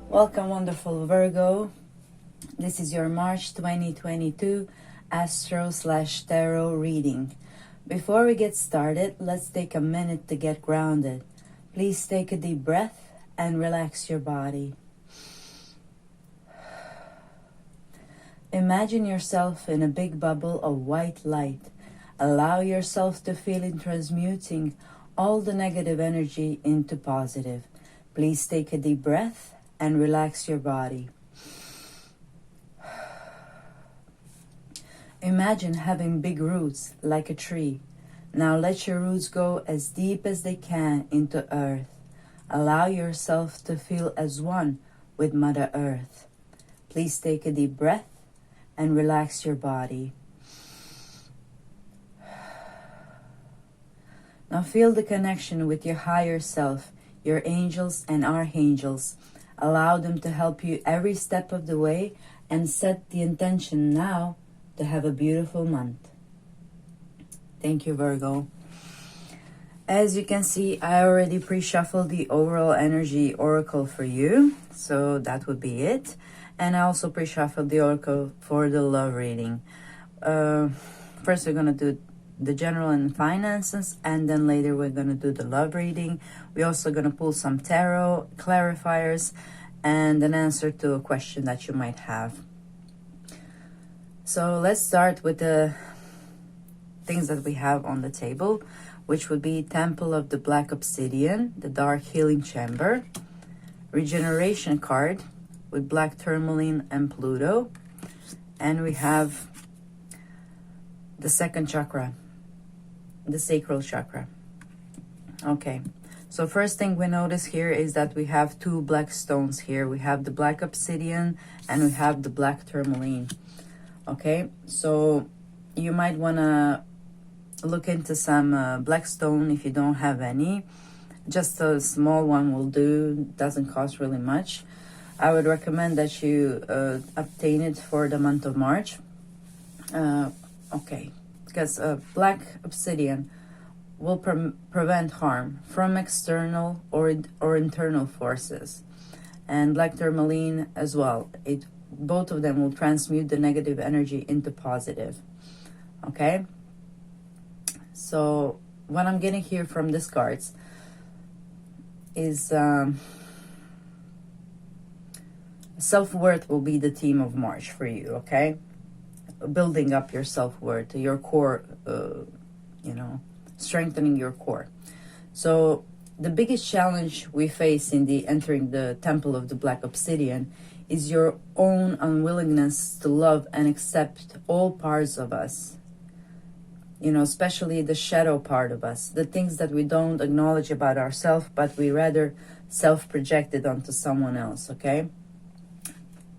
Welcome, wonderful Virgo. This is your March 2022 Astro/Tarot reading. Before we get started, let's take a minute to get grounded. Please take a deep breath and relax your body. Imagine yourself in a big bubble of white light. Allow yourself to feel it transmuting all the negative energy into positive. Please take a deep breath and relax your body. Imagine having big roots like a tree. Now let your roots go as deep as they can into earth. Allow yourself to feel as one with Mother Earth. Please take a deep breath and relax your body. Now feel the connection with your higher self, your angels and archangels. Allow them to help you every step of the way and set the intention now to have a beautiful month. Thank you, Virgo. As you can see, I already pre-shuffled the overall energy oracle for you, so that would be it. And I also pre-shuffled the oracle for the love reading. First, we're going to do the general and finances, and then later we're going to do the love reading. We're also going to pull some tarot clarifiers and an answer to a question that you might have. So let's start with the things that we have on the table, which would be Temple of the Black Obsidian, the Dark Healing Chamber, Regeneration card with Black Tourmaline and Pluto, and we have the second chakra, the sacral chakra. Okay, so first thing we notice here is that we have two black stones here. We have the Black Obsidian and we have the Black Tourmaline. Okay, so you might want to look into some black stone if you don't have any. Just a small one will do, doesn't cost really much. I would recommend that you obtain it for the month of March. Okay, because Black Obsidian will prevent harm from external or internal forces. And Black Tourmaline as well. Both of them will transmute the negative energy into positive. Okay? So what I'm getting here from these cards is self-worth will be the theme of March for you, okay? Building up your self-worth, your core, strengthening your core. So the biggest challenge we face in entering the Temple of the Black Obsidian is your own unwillingness to love and accept all parts of us. Especially the shadow part of us, the things that we don't acknowledge about ourselves, but we rather self-projected onto someone else, okay?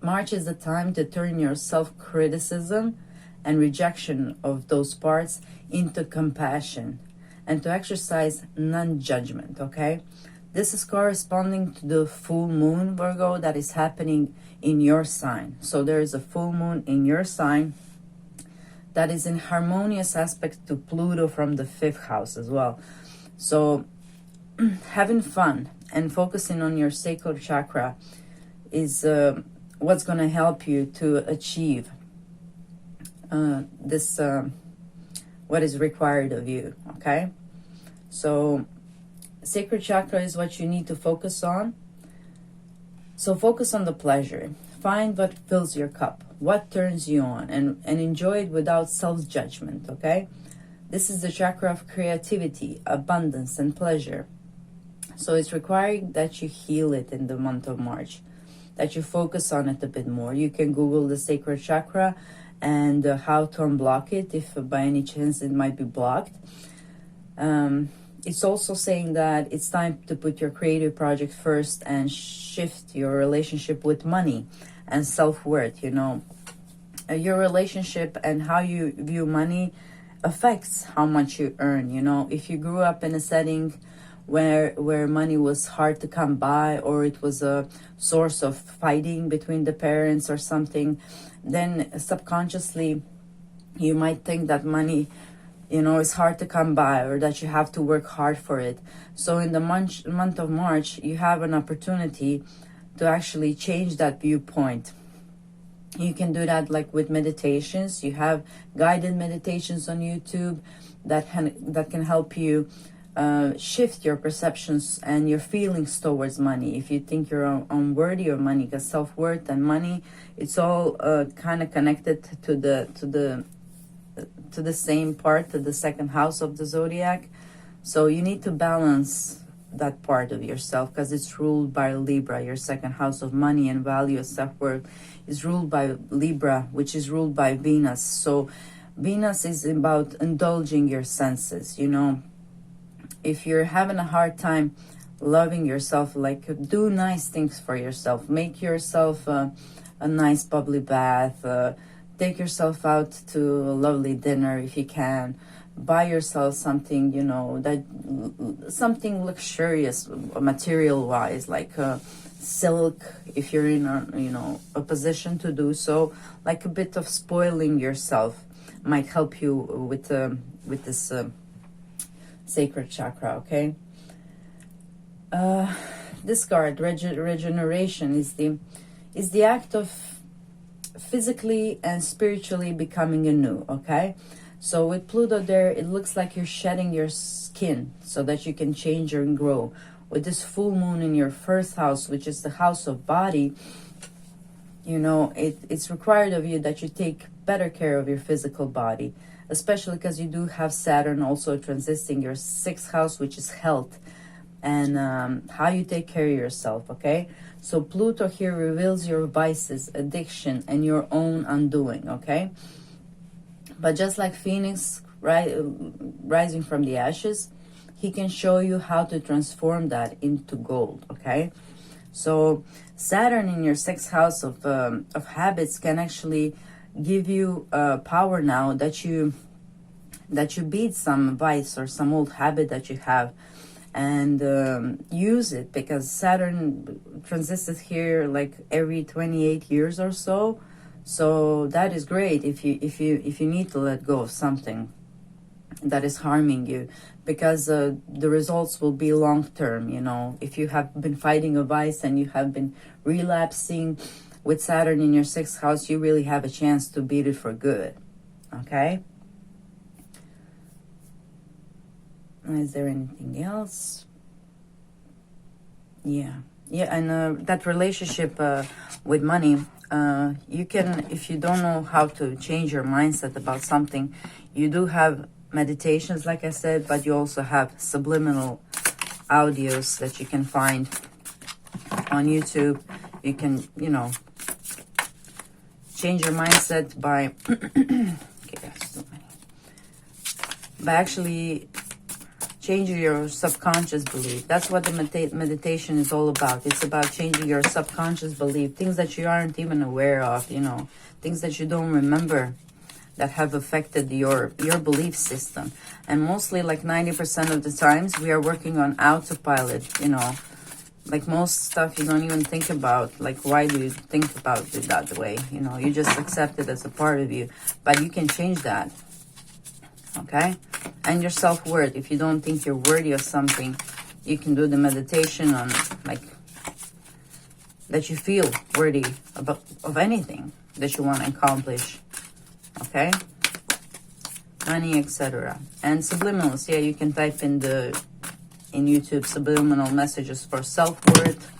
March is the time to turn your self-criticism and rejection of those parts into compassion and to exercise non-judgment, okay? This is corresponding to the full moon, Virgo, that is happening in your sign. So there is a full moon in your sign that is in harmonious aspect to Pluto from the 5th house as well. So having fun and focusing on your sacral chakra is what's going to help you to achieve this what is required of you, okay? So sacral chakra is what you need to focus on. So focus on the pleasure. Find what fills your cup, what turns you on, and enjoy it without self-judgment, okay? This is the chakra of creativity, abundance, and pleasure. So it's requiring that you heal it in the month of March, that you focus on it a bit more. You can Google the sacral chakra and how to unblock it if by any chance it might be blocked. It's also saying that it's time to put your creative project first and shift your relationship with money and self-worth. Your relationship and how you view money affects how much you earn. If you grew up in a setting where money was hard to come by, or it was a source of fighting between the parents or something, then subconsciously you might think that money is hard to come by, or that you have to work hard for it. So in the month of March, you have an opportunity to actually change that viewpoint. You can do that like with meditations. You have guided meditations on YouTube that can help you shift your perceptions and your feelings towards money. If you think you're unworthy of money, because self-worth and money, it's all kind of connected to the same part, to the second house of the zodiac. So you need to balance that part of yourself, because it's ruled by Libra. Your second house of money and value and self-worth is ruled by Libra, which is ruled by Venus. So Venus is about indulging your senses. You know, if you're having a hard time loving yourself, like, do nice things for yourself. Make yourself a nice bubbly bath. Take yourself out to a lovely dinner if you can. Buy yourself something, you know, something luxurious material wise, like silk, if you're in a position to do so. Like a bit of spoiling yourself might help you with this sacred chakra. Okay, this card, regeneration, is the act of physically and spiritually becoming anew. Okay, so with Pluto there, it looks like you're shedding your skin so that you can change and grow. With this full moon in your first house, which is the house of body, you know, it's required of you that you take better care of your physical body, especially because you do have Saturn also transiting your sixth house, which is health, and how you take care of yourself. Okay, so Pluto here reveals your vices, addiction, and your own undoing. Okay, but just like Phoenix rising from the ashes, he can show you how to transform that into gold. Okay, so Saturn in your sixth house of habits can actually give you power now that you beat some vice or some old habit that you have, and use it, because Saturn transits here like every 28 years or so. So that is great if you need to let go of something that is harming you, because the results will be long term. You know, if you have been fighting a vice and you have been relapsing with Saturn in your sixth house, you really have a chance to beat it for good. Okay, is there anything else? Yeah, and that relationship with money, you can, if you don't know how to change your mindset about something, you do have meditations, like I said, but you also have subliminal audios that you can find on YouTube. You can, you know, change your mindset by by actually changing your subconscious belief. That's what the meditation is all about. It's about changing your subconscious belief, things that you aren't even aware of, you know, things that you don't remember that have affected your belief system. And mostly like 90% of the times we are working on autopilot, you know, like most stuff you don't even think about. Like, why do you think about it that way? You know, you just accept it as a part of you, but you can change that. Okay, and your self-worth, if you don't think you're worthy of something, you can do the meditation on like that you feel worthy of anything that you want to accomplish. Okay, money, etc. And subliminals, yeah, you can type in YouTube subliminal messages for self-worth.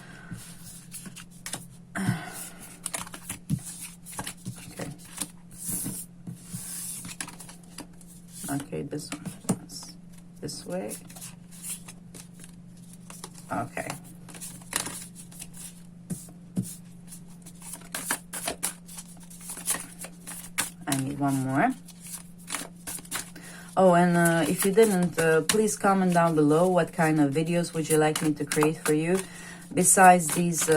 Okay, this one, this way. Okay. I need one more. Oh, and if you didn't, please comment down below what kind of videos would you like me to create for you. Besides these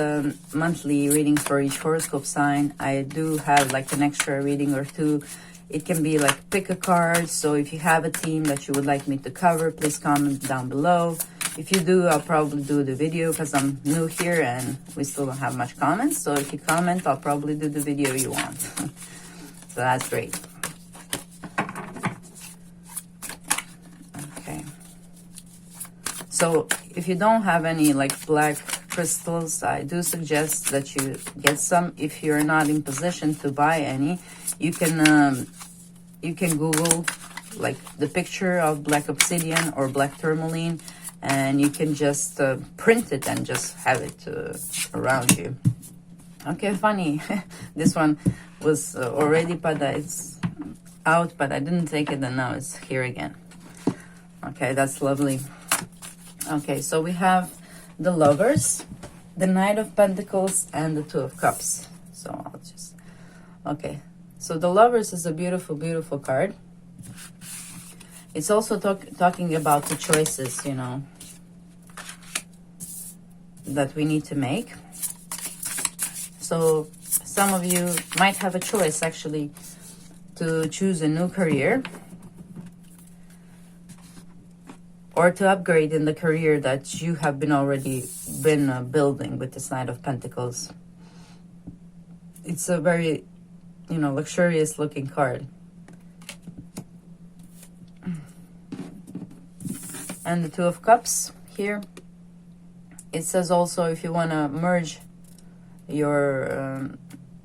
monthly readings for each horoscope sign, I do have like an extra reading or two. It can be like pick a card. So if you have a theme that you would like me to cover, please comment down below. If you do, I'll probably do the video because I'm new here and we still don't have much comments. So if you comment, I'll probably do the video you want. So that's great. Okay. So if you don't have any like black crystals, I do suggest that you get some. If you're not in position to buy any, you can Google like the picture of black obsidian or black tourmaline, and you can just print it and just have it around you. Okay, funny. This one was already, but it's out, but I didn't take it, and now it's here again. Okay, that's lovely. Okay, so we have the Lovers, the Knight of Pentacles, and the Two of Cups. So I'll just... Okay, so the Lovers is a beautiful, beautiful card. It's also talking about the choices, you know, that we need to make. So some of you might have a choice, actually, to choose a new career, or to upgrade in the career that you have already been building with this Knight of Pentacles. It's a very, you know, luxurious looking card. And the Two of Cups here. It says also, if you want to merge your,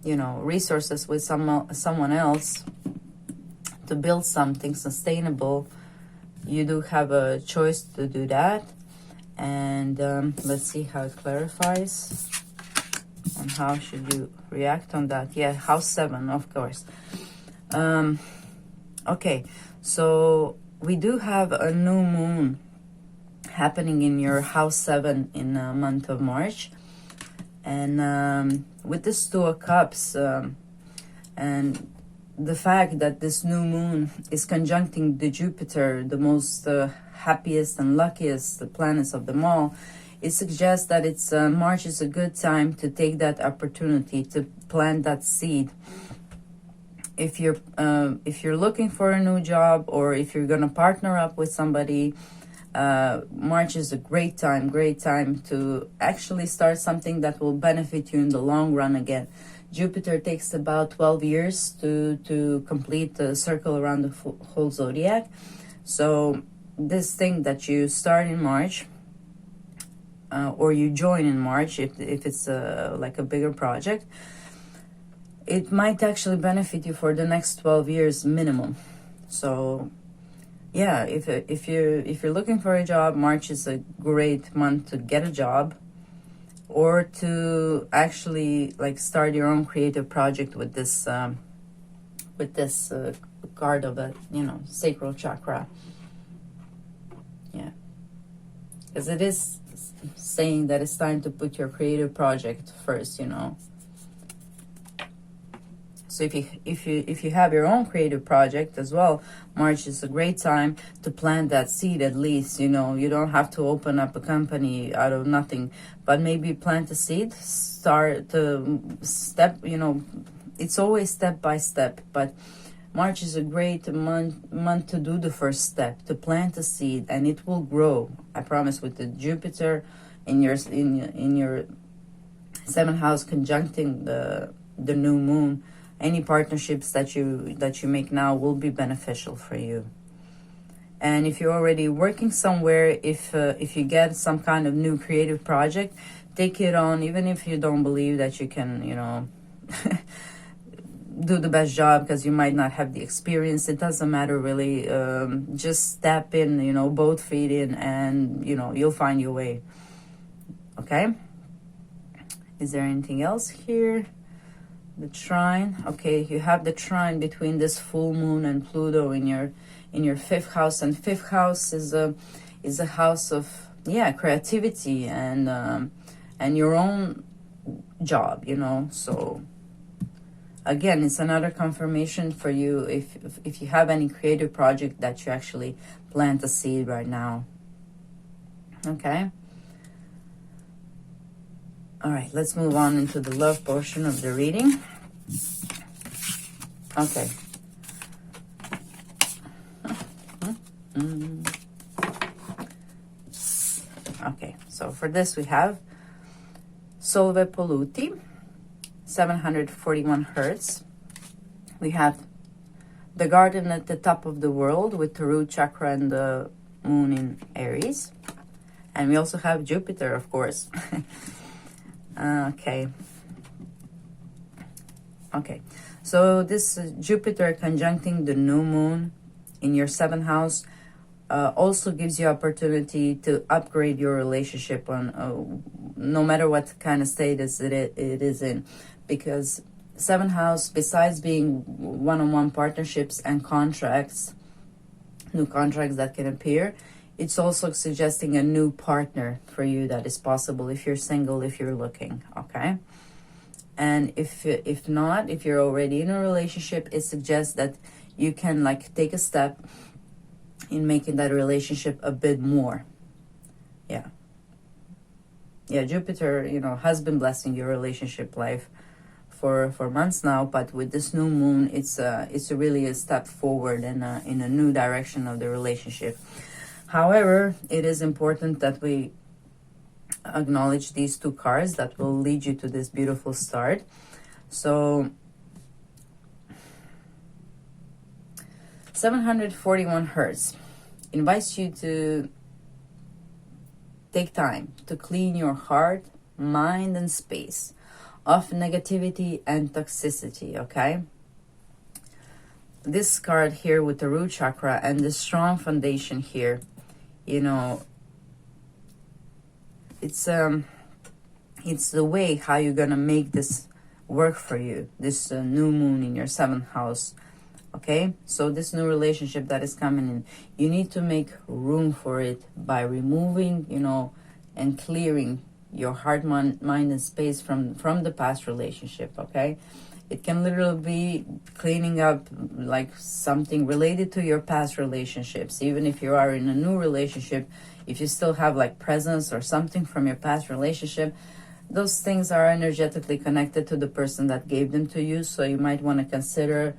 you know, resources with someone else to build something sustainable, you do have a choice to do that. And let's see how it clarifies. And how should you react on that? Yeah, house 7, of course. Okay, so we do have a new moon happening in your house 7 in the month of March. And with this Two of Cups, and the fact that this new moon is conjuncting the Jupiter, the most happiest and luckiest planets of them all, it suggests that it's March is a good time to take that opportunity to plant that seed. If you're looking for a new job, or if you're gonna partner up with somebody, March is a great time to actually start something that will benefit you in the long run. Again, Jupiter takes about 12 years to complete the circle around the whole zodiac. So this thing that you start in March, or you join in March, if it's like a bigger project, it might actually benefit you for the next 12 years minimum. So yeah, if you're looking for a job, March is a great month to get a job, or to actually like start your own creative project with this card of a, you know, sacral chakra. Yeah, because it is saying that it's time to put your creative project first, you know. So if you have your own creative project as well, March is a great time to plant that seed. At least, you know, you don't have to open up a company out of nothing, but maybe plant a seed, start to step, you know, it's always step by step, but March is a great month to do the first step, to plant a seed, and it will grow. I promise. With the Jupiter in your 7th house conjuncting the new moon, any partnerships that you make now will be beneficial for you. And if you're already working somewhere, if you get some kind of new creative project, take it on, even if you don't believe that you can, you know, do the best job, because you might not have the experience. It doesn't matter really. Just step in, you know, both feet in, and, you know, you'll find your way. Okay? Is there anything else here? The trine. Okay, you have the trine between this full moon and Pluto in your 5th house, and 5th house is a house of, yeah, creativity and your own job, you know. So again, it's another confirmation for you if you have any creative project that you actually plant a seed right now. Okay. All right, let's move on into the love portion of the reading. Okay. Okay, so for this we have Solve Polluti, 741 hertz. We have the garden at the top of the world with the root chakra and the moon in Aries. And we also have Jupiter, of course. Okay. Okay. So this Jupiter conjuncting the new moon in your 7th house also gives you opportunity to upgrade your relationship on no matter what kind of status it is in, because 7th house, besides being one-on-one partnerships and contracts, new contracts that can appear, it's also suggesting a new partner for you that is possible if you're single, if you're looking. Okay. And if not, if you're already in a relationship, it suggests that you can like take a step in making that relationship a bit more. Yeah. Jupiter, has been blessing your relationship life for months now, but with this new moon, it's really a step forward in a new direction of the relationship. However, it is important that we acknowledge these 2 cards that will lead you to this beautiful start. So 741 Hertz invites you to take time to clean your heart, mind, and space of negativity and toxicity. Okay, this card here with the root chakra and the strong foundation here, it's the way how you're gonna make this work for you, this new moon in your 7th house. Okay, so this new relationship that is coming in, you need to make room for it by removing, and clearing your heart, mind, and space from the past relationship. Okay, it can literally be cleaning up like something related to your past relationships. Even if you are in a new relationship, if you still have like presence or something from your past relationship, those things are energetically connected to the person that gave them to you. So you might want to consider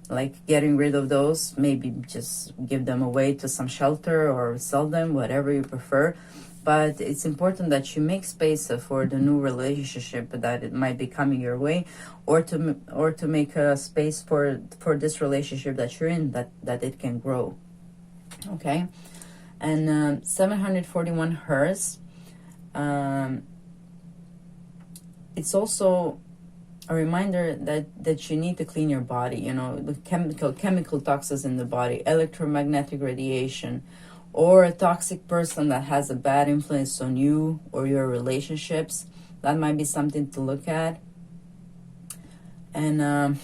like getting rid of those, maybe just give them away to some shelter or sell them, whatever you prefer. But it's important that you make space for the new relationship that it might be coming your way, or to make a space for this relationship that you're in, that it can grow. Okay, and 741 Hertz, it's also a reminder that you need to clean your body, the chemical toxins in the body, electromagnetic radiation, or a toxic person that has a bad influence on you or your relationships. That might be something to look at. And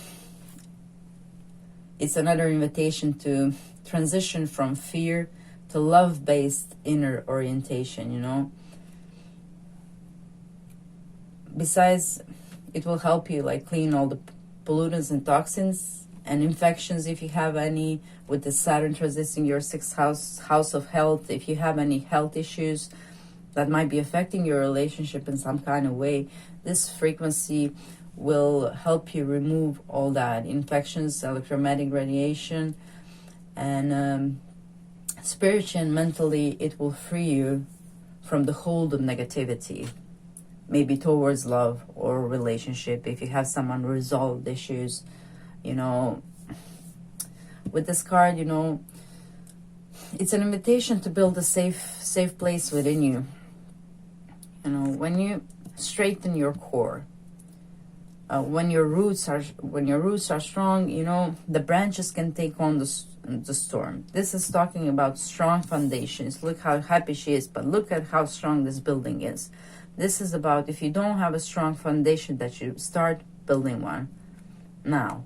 it's another invitation to transition from fear to love-based inner orientation, Besides, it will help you like clean all the pollutants and toxins and infections if you have any, with the Saturn transiting your 6th house of health. If you have any health issues that might be affecting your relationship in some kind of way, this frequency will help you remove all that infections, electromagnetic radiation, and spiritually and mentally it will free you from the hold of negativity, maybe towards love or relationship. If you have some unresolved issues, with this card, it's an invitation to build a safe place within you. When you straighten your core, when your roots are strong, the branches can take on the storm. This is talking about strong foundations. Look how happy she is, but look at how strong this building is. This is about, if you don't have a strong foundation, that you start building one now.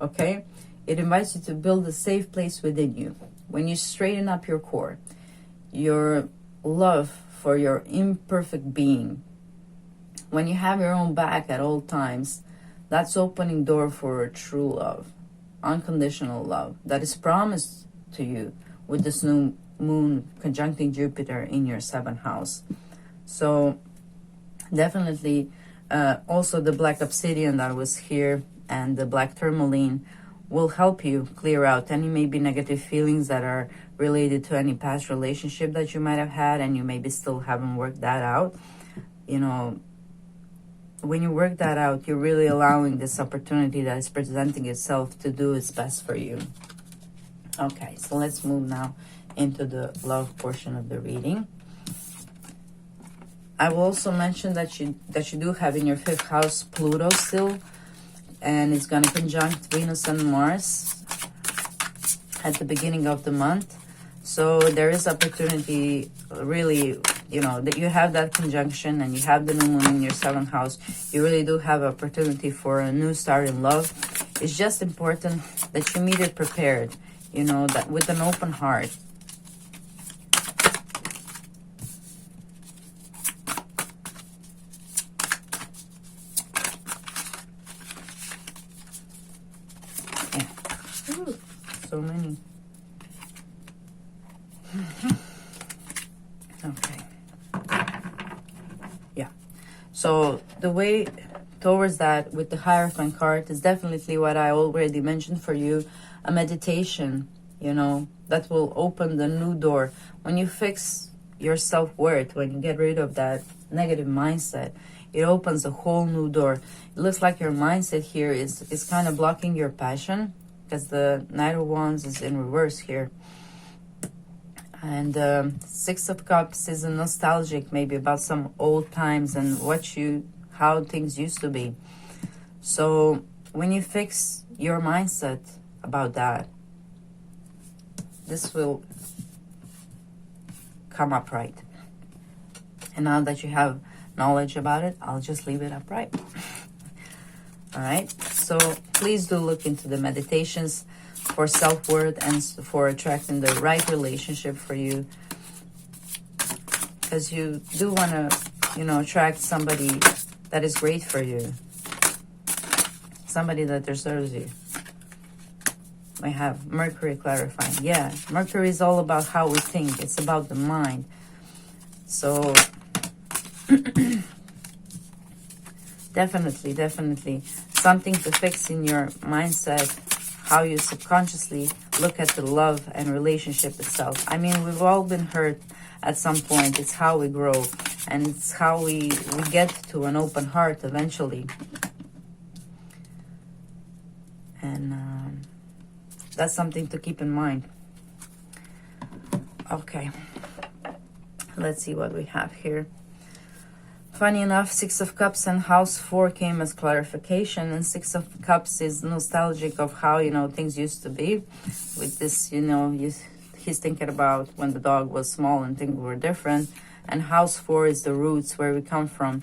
Okay? It invites you to build a safe place within you. When you straighten up your core, your love for your imperfect being, when you have your own back at all times, that's opening door for true love, unconditional love that is promised to you with this new moon conjuncting Jupiter in your 7th house. So definitely also the black obsidian that was here and the black tourmaline will help you clear out any maybe negative feelings that are related to any past relationship that you might have had, and you maybe still haven't worked that out. When you work that out, you're really allowing this opportunity that is presenting itself to do its best for you. Okay, so let's move now into the love portion of the reading. I will also mention that you do have in your 5th house Pluto still, and it's going to conjunct Venus and Mars at the beginning of the month. So there is opportunity, really, you know, that you have that conjunction and you have the new moon in your 7th house. You really do have opportunity for a new start in love. It's just important that you meet it prepared, you know, that with an open heart. So many. Okay. Yeah. So the way towards that with the Hierophant card is definitely what I already mentioned for you. A meditation, you know, that will open the new door. When you fix your self-worth, when you get rid of that negative mindset, it opens a whole new door. It looks like your mindset here is kind of blocking your passion, because the Knight of Wands is in reverse here. And 6 of Cups is a nostalgic, maybe about some old times and how things used to be. So when you fix your mindset about that, this will come upright. And now that you have knowledge about it, I'll just leave it upright. All right, so please do look into the meditations for self-worth and for attracting the right relationship for you, because you do want to, you know, attract somebody that is great for you, somebody that deserves you. I have Mercury clarifying. Yeah, Mercury is all about how we think. It's about the mind. So definitely something to fix in your mindset, how you subconsciously look at the love and relationship itself. I mean, we've all been hurt at some point. It's how we grow, and it's how we get to an open heart eventually. And that's something to keep in mind. Okay, let's see what we have here. Funny enough, 6 of Cups and House 4 came as clarification, and 6 of Cups is nostalgic of how, you know, things used to be. With this, you know, he's thinking about when the dog was small and things were different. And House 4 is the roots, where we come from.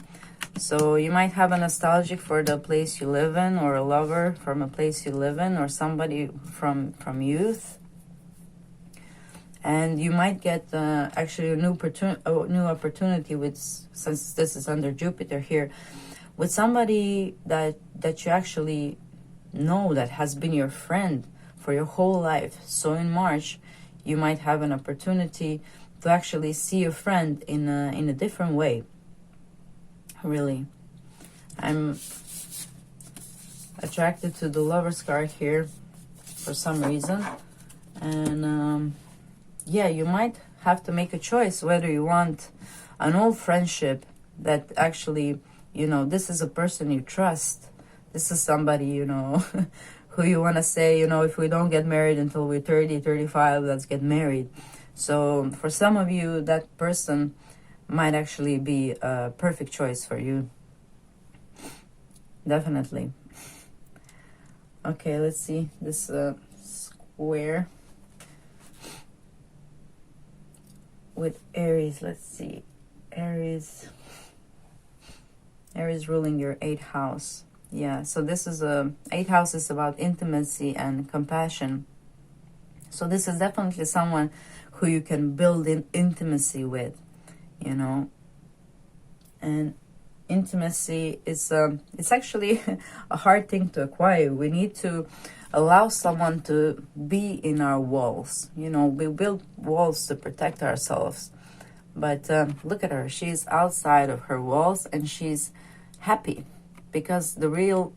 So you might have a nostalgic for the place you live in, or a lover from a place you live in, or somebody from youth. And you might get actually a new opportunity with, since this is under Jupiter here, with somebody that you actually know, that has been your friend for your whole life. So in March, you might have an opportunity to actually see a friend in a different way. Really, I'm attracted to the Lover's card here for some reason, and yeah, you might have to make a choice whether you want an old friendship that actually, you know, this is a person you trust. This is somebody, you know, who you want to say, you know, if we don't get married until we're 30, 35, let's get married. So for some of you, that person might actually be a perfect choice for you. Definitely. Okay, let's see this square with Aries. Let's see, Aries ruling your 8th house. Yeah, so this is 8th house is about intimacy and compassion. So this is definitely someone who you can build in intimacy with, you know. And intimacy is it's actually a hard thing to acquire. We need to allow someone to be in our walls. You know, we build walls to protect ourselves, but look at her. She's outside of her walls and she's happy, because the real,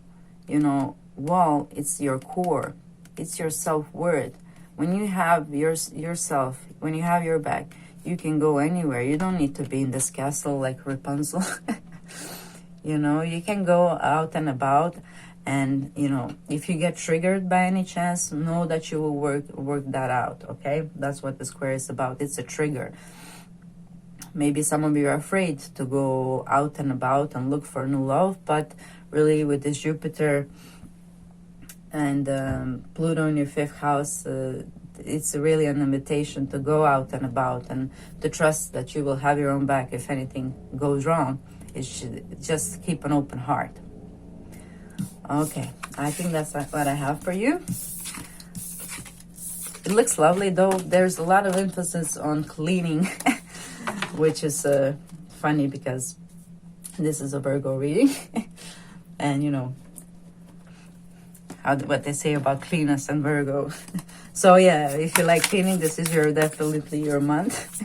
you know, wall, it's your core, it's your self-worth. When you have yourself, when you have your back, you can go anywhere. You don't need to be in this castle like Rapunzel. You know, you can go out and about, and, you know, if you get triggered by any chance, know that you will work that out, okay? That's what the square is about. It's a trigger. Maybe some of you are afraid to go out and about and look for new love, but really with this Jupiter and Pluto in your 5th house, it's really an invitation to go out and about and to trust that you will have your own back if anything goes wrong. It should just keep an open heart. Okay, I think that's what I have for you. It looks lovely, though there's a lot of emphasis on cleaning, which is funny because this is a Virgo reading. And you know what they say about cleanness and Virgo. So yeah, if you like cleaning, this is definitely your month.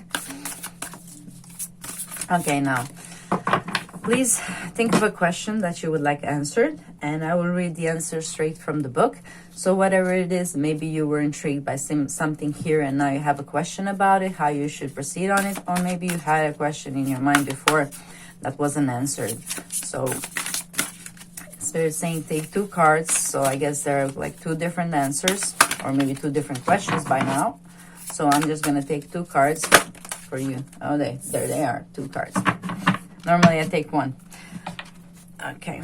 Okay, now please think of a question that you would like answered, and I will read the answer straight from the book. So whatever it is, maybe you were intrigued by something here and now you have a question about it, how you should proceed on it, or maybe you had a question in your mind before that wasn't answered. So Spirit is saying take 2 cards, so I guess there are like 2 different answers, or maybe 2 different questions by now. So I'm just going to take 2 cards for you. Oh, there they are, 2 cards. Normally I take 1. Okay,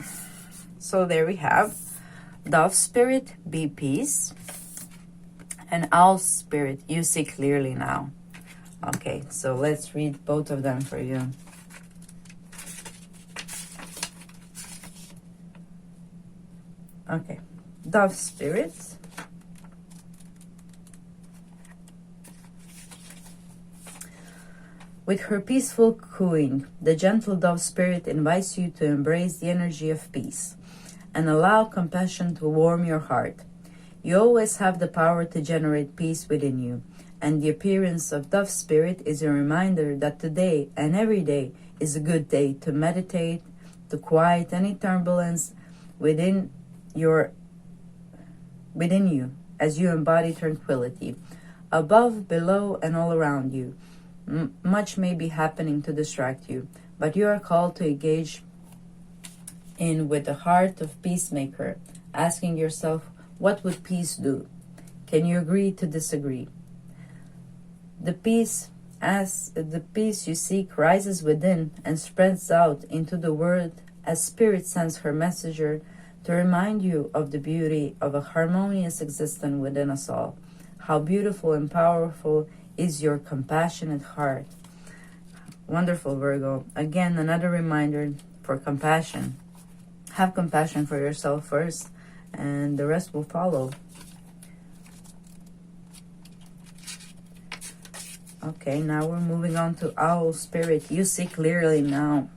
so there we have Dove Spirit, be peace. And Owl Spirit, you see clearly now. Okay, so let's read both of them for you. Okay, Dove Spirit. With her peaceful cooing, the gentle dove spirit invites you to embrace the energy of peace and allow compassion to warm your heart. You always have the power to generate peace within you, and the appearance of dove spirit is a reminder that today and every day is a good day to meditate, to quiet any turbulence within you as you embody tranquility, above, below, and all around you. Much may be happening to distract you, but you are called to engage in with the heart of peacemaker, asking yourself, what would peace do? Can you agree to disagree? The peace you seek rises within and spreads out into the world as Spirit sends her messenger to remind you of the beauty of a harmonious existence within us all. How beautiful and powerful is your compassionate heart. Wonderful, Virgo. Again, another reminder for compassion. Have compassion for yourself first, and the rest will follow. Okay, now we're moving on to Owl Spirit. You see clearly now.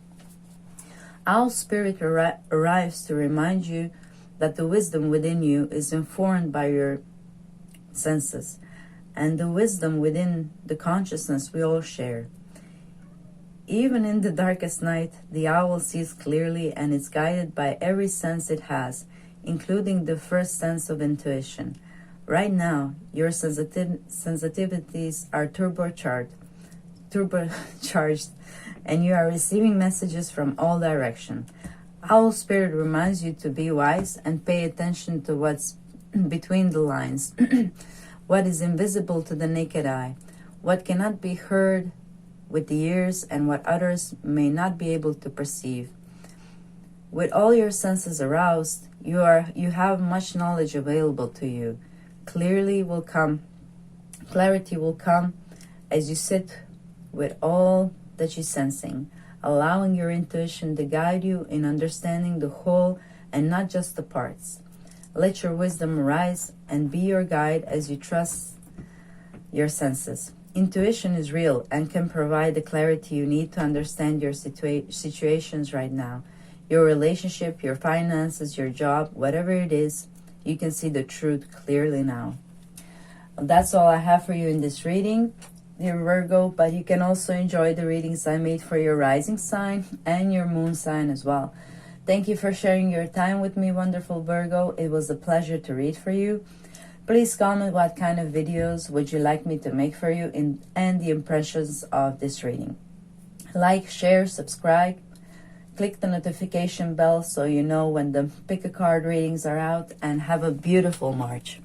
Owl Spirit arrives to remind you that the wisdom within you is informed by your senses, and the wisdom within the consciousness we all share. Even in the darkest night, the owl sees clearly and is guided by every sense it has, including the first sense of intuition. Right now, your sensitivities are turbocharged, and you are receiving messages from all directions. Owl Spirit reminds you to be wise and pay attention to what's between the lines. What is invisible to the naked eye, what cannot be heard with the ears, and what others may not be able to perceive. With all your senses aroused, you have much knowledge available to you. Clarity will come as you sit with all that you're sensing, allowing your intuition to guide you in understanding the whole and not just the parts. Let your wisdom arise and be your guide as you trust your senses. Intuition is real and can provide the clarity you need to understand your situations right now. Your relationship, your finances, your job, whatever it is, you can see the truth clearly now. That's all I have for you in this reading, dear Virgo, but you can also enjoy the readings I made for your rising sign and your moon sign as well. Thank you for sharing your time with me, wonderful Virgo. It was a pleasure to read for you. Please comment what kind of videos would you like me to make for you and the impressions of this reading. Like, share, subscribe. Click the notification bell so you know when the pick a card readings are out, and have a beautiful March.